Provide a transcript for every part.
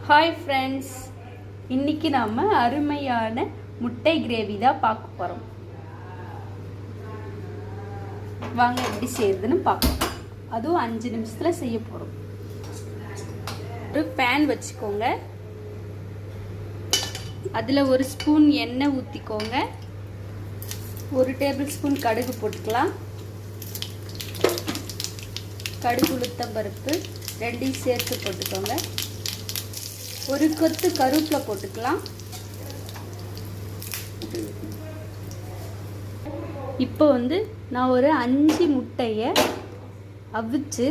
Hi friends, இன்றைக்கி நாம் அருமையான முட்டை கிரேவி தான் பார்க்க போகிறோம். வாங்க எப்படி செய்யுதுன்னு பார்க்கலாம். அதுவும் 5 நிமிஷத்தில் செய்ய போகிறோம். ஒரு பேன் வச்சுக்கோங்க. அதில் ஒரு ஸ்பூன் எண்ணெய் ஊற்றிக்கோங்க. 1 டேபிள் ஸ்பூன் கடுகு போட்டுக்கலாம். கடுகு, உளுத்தம் பருப்பு ரெண்டையும் சேர்த்து போட்டுக்கோங்க. ஒரு கொத்து கருவேப்பிலை போட்டுக்கலாம். இப்போ நான் ஒரு 5 முட்டையை அவிச்சு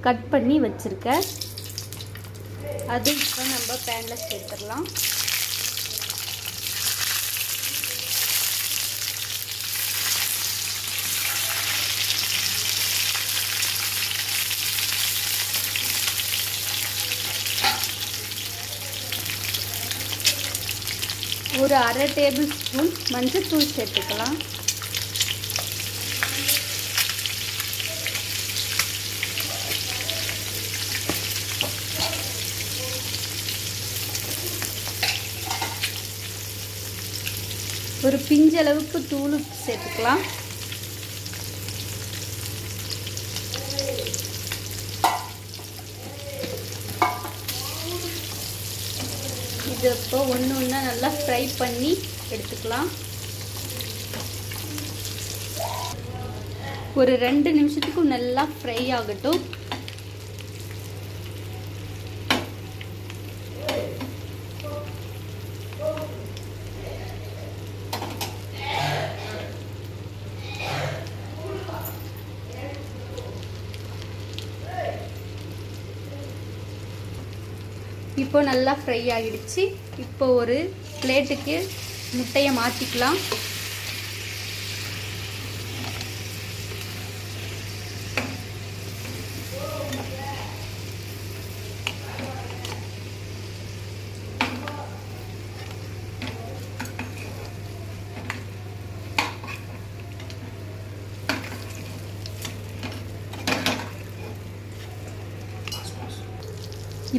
கட் பண்ணி வச்சுருக்கேன். அது இப்போ நம்ம பேனில் சேர்த்துடலாம். ஒரு 1/2 டேபிள் ஸ்பூன் மஞ்சள்தூள் சேர்த்துக்கலாம். ஒரு பிஞ்சளவுக்கு தூள் சேர்த்துக்கலாம். இது இப்போ ஒன்று ஒன்றா நல்லா ஃப்ரை பண்ணி எடுத்துக்கலாம். ஒரு 2 நிமிஷத்துக்கு நல்லா ஃப்ரை ஆகட்டும். இப்போ நல்லா ஃப்ரை ஆகிடுச்சு. இப்போ ஒரு பிளேட்டுக்கு முட்டையை மாற்றிக்கலாம்.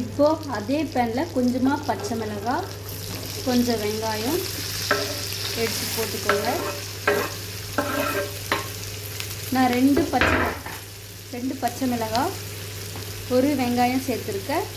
இப்போ அதே பேனில் கொஞ்சமாக பச்சை மிளகாய், கொஞ்சம் வெங்காயம் எடுத்து போட்டுக்கோங்க. நான் 2 பச்சை மிளகாய், 1 வெங்காயம் சேர்த்துருக்கேன்.